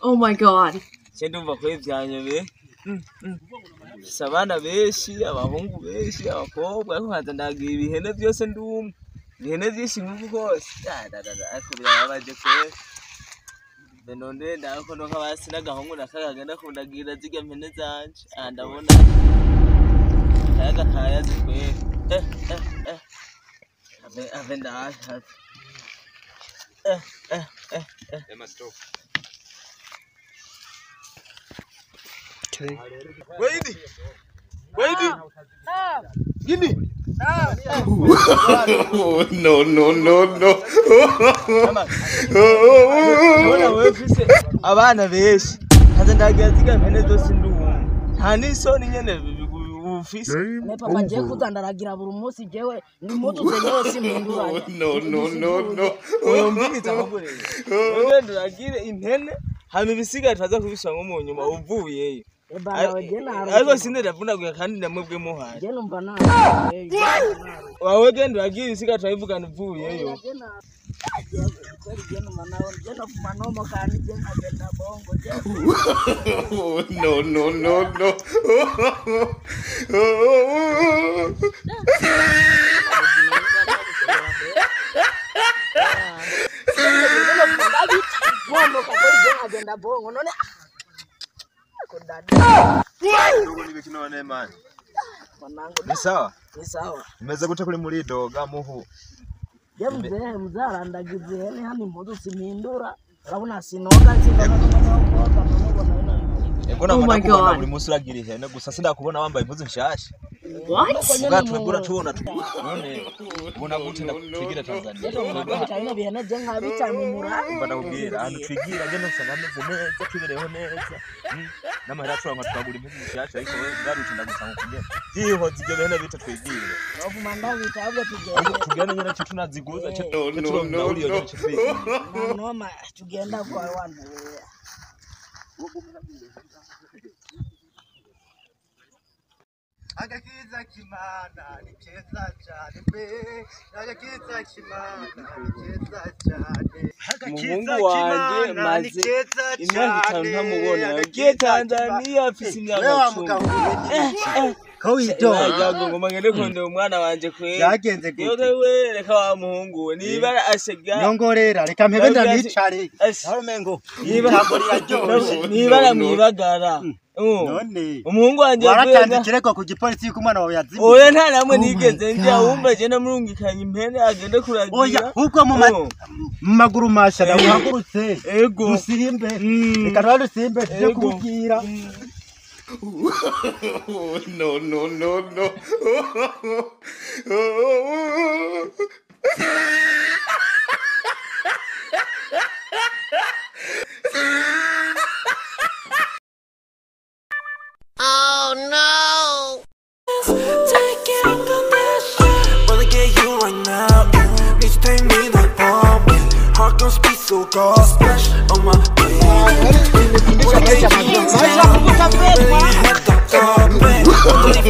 Oh my god. Ndumva ko ivyanye be. Sabana beshi, abahungu beshi, abakobwa ariko nkaza ndagira ibihene byose ndumwe. Ibihene byinshi nk'uko kose. Ariko birabaje kwe. Benonde ndako no kabasi n'agahungu nakagagenda kundagira zirya mpene zanje. Ndabona kayaga kayaze kwe. Ave ndaha. Emma stop. Wait. Gini. No. Abana beshi. Kaza ndagira ziga mpene zose ndumwe. Nta nisoni nyene ufise. Ne papa je kuzandaragira buri munsi jewe ndi mutu zenyewe simpinduranye. No. Oyo mbiriza ahubwo rero. Ugenda uragire impene hama ibisigaye twaza kubisha nko mu nyuma uvuyeyo. Ariko sindavunagura kandi ndamwebwe muhaye. Je numva nawe. Wawe genda uragire ibisigaye twabivugana uvuyeyo. No. Ni sawa? Ni sawa. Umeze gute kuri muri doga muhu? Yemze muzarandagize hene hano impuzu simpindura. Urabona sinoga Oh my god. Buri munsi uragira ihene gusa sindakubona wambaye impuzu nshasha. What? Gatwegura tubona none ubona gute ndakwigira Tanzania. Cyane bihene je nkabita mu mura. Mbana ubwira hano twigira je nosanga meze neza twibereho neza. Namahera twanga twagura impuzu nshasha ariko ngaruce ndagusanga kunyene. Yiho zige bihene bita twigira. Ovuma ndabita ahubwo tugenda nyene cyo tunaziguza cyo no. Noma tugenda kwa wantu. Agakiza kimana ni keza cyane pe. Agakiza kimana ni keza cyane. Umuhungu wanje maze imyaka 5 ntamubona. Yagiye Tanzania afise imyaka 10. Yago ngoma ngende konde umwana wanje kwe. Yagenze gute? Yowe reka wa muhungu we niba ashega. Nyongorera reka mpebe ndanicare. Aho mengo. Niba mwibagara. None umuhungu wanje waratandikire ko ku gipolisi yuko umwana wawe yazimye. Oya nta namwe nigeze njya wumva je namurungikanye impene agende kuragira. Oya huko mu maguru masha da uhagurutse. Ego usirimbe. Reka rwarusimbe je kubwira. No. Oh no! Taking condition. Wanna get you right now. Bitch, take me the bomb. Heart gon' speak so God splash on my baby. Wanna get you right now. Head the top, man. Wanna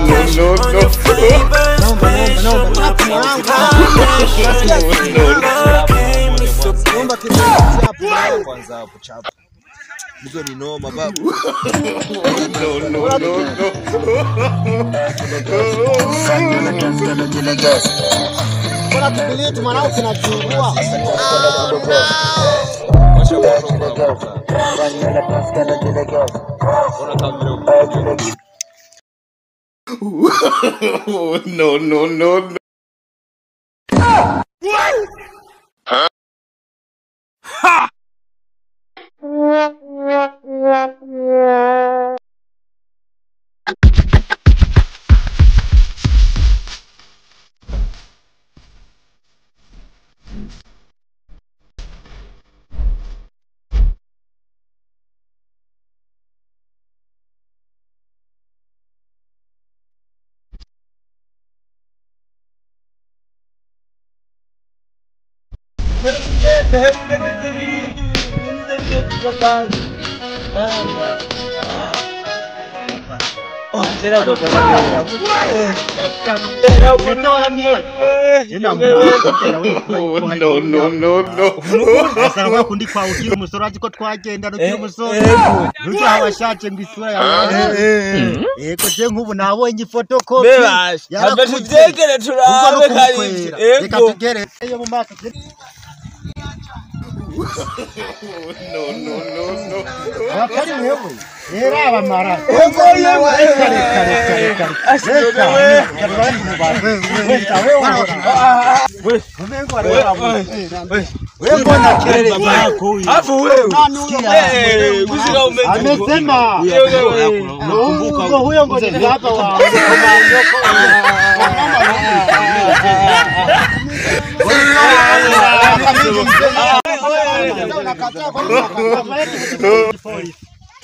get you on your flavor. Splash on my baby. Hizo ni noma babu. Bora tubilete mwanao kinachungua. No. Ha! Asanga kundi kwa ukiri umusoro aziko twagenda no kiri umusoro nuko abashaje ngisura yawe ko je nkubu nabonye ifotokopi yarakutegere turabe kari reka tugere yo mu maso Wakari wewe era abamara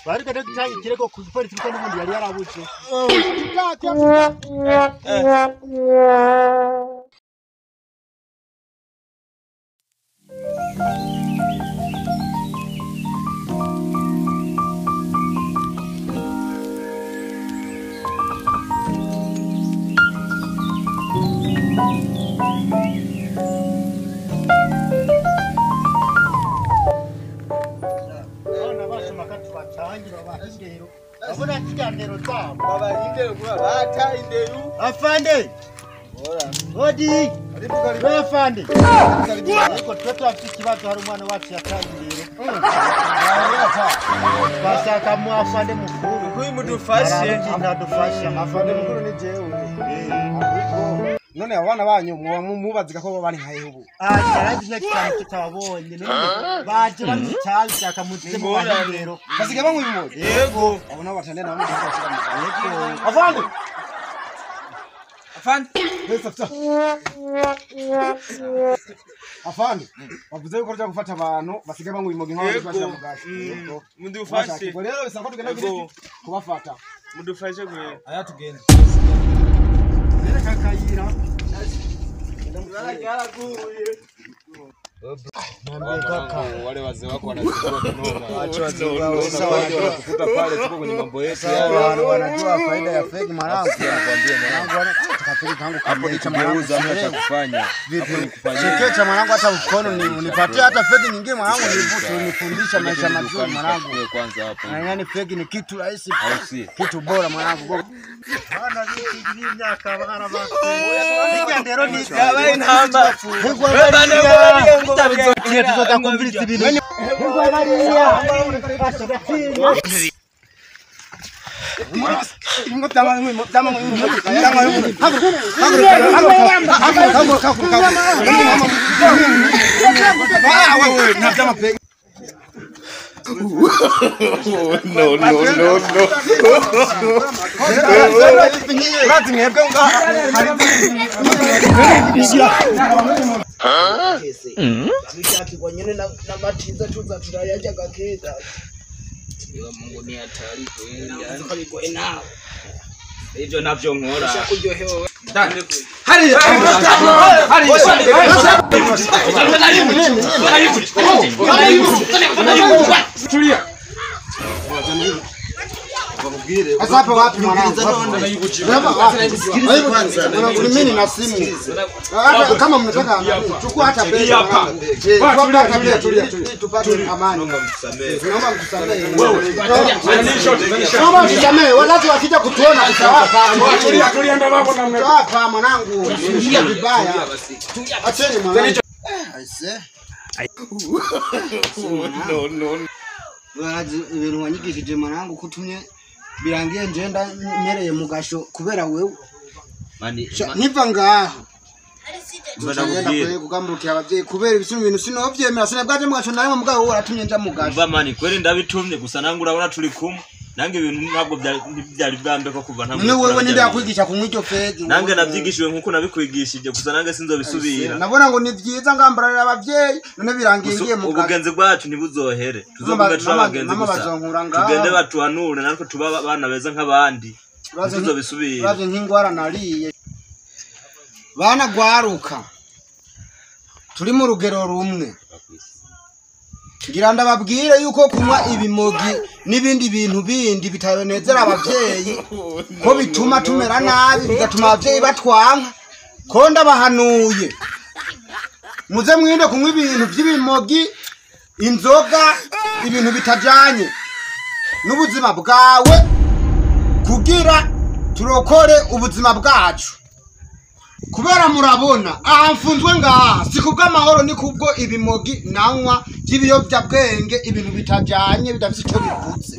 Bari kada kitayi kireko ku polisi ko n'ubundi yari yarabuce Abona tikandero tabo babarindere kuba batayindeyu afande odi afande ariko toto afite ikibazo hari umwana wacu yatangiriye bashaka mu afande mukuru kuyi mudufashe ndadufasha afande mukuru ni jewe none abana banyu mubaziga ko bari nkaye ubu cyaragiye cyane tutabonye none baje bamitaye cyaka muze mu bahero basiga bamwe bimoje yego abona batande na bamwe bashira mu yego afande afande bavuze yuko rya gufata abantu basiga bamwe bimoje nkaho bashira mu gashi mudufashe rero bisako tugenda kubafata mudufashe gwe aya tugenda kakayira wale wazee wako wanachukua kinoma. Acha wazee wao sawa wanakukuta pale tuko kwenye mambo yetu yale. Wanajua faida ya fake mwanangu. Nakwambia mwanangu Tukafiki kangu hapo ni kugeuza mimi cha kufanya. Hapo ni kufanya. Chekecha mwanangu hata mkono unipatie hata fake nyingine mwanangu nivute unifundisha maisha mazuri mwanangu. Kwanza hapo. Na yani fake ni kitu rahisi. Au si? Kitu bora mwanangu. Bana viki myaka bahara bako. Nikandero ni Kawaii namba. Tuzotakumviriza ibintu. Abishaki kwenye na matiza tuza turayaja gakeza. Mungu ni hatari kweli. Yaani kwa nao. Hivyo navyo ngora. Ushakujohewa. Ndani kweli. Hari. Tulia. Sasa hapa wapi mwanangu? Mimi na simu. Hata kama mnataka chukua hata pesa hapa. Tulia. Tupate amani. Naomba mtusamehe. Naomba mtusamehe. Watu wakija kutuona tutawapa. Tulia ndo mambo na mimi. Hapa mwanangu. Tulia vibaya. Acheni mwanangu. Aise. No. Ibintu wanyigishije mwanangu kutumye birangiye njenda mereye mugasho kubera wewe niva ngaho kugambukiye abavyeyi kubera ibisimo bintu sinovyemera sinabwaje mugasho nawe mugabo waratumye nja mugasho umva mani kweli ndabitumye gusa nangu urabona turi kumwe nange ibintu ntabwo byari bwambe ko kuva ntabwo wewe ninde yakwigisha kumwiryo fegi nange navyigishijwe nkuko nabikwigishije gusa nange sinzobisubira nabona ngo ni vyiza ngambarira abavyeyi none birangiye ngiye mugasho ubugenzi bwacu nibuzohere tuzovuga turabagenzi gusa tugende batuhanure natwe tuba abana beza nk'abandi tuzobisubira baje nk'ingwara nariye bana gwaruka turi mu rugero rumwe ngira ndababwire yuko kunywa ibimogi n'ibindi bintu bindi bitabonezera abavyeyi ko bituma tumera nabi bigatuma abavyeyi batwanka ko ndabahanuye muze mwinde kunywa ibintu by'ibimogi inzoga ibintu bitajanye n'ubuzima bwawe kugira turokore ubuzima bwacu kubera murabona mfunzwe ngaha si kubw'amahoro ni kubwo ibimogi nanywa by'ibiyobyabwenge ibintu bitajanye bidafite icyo bivuze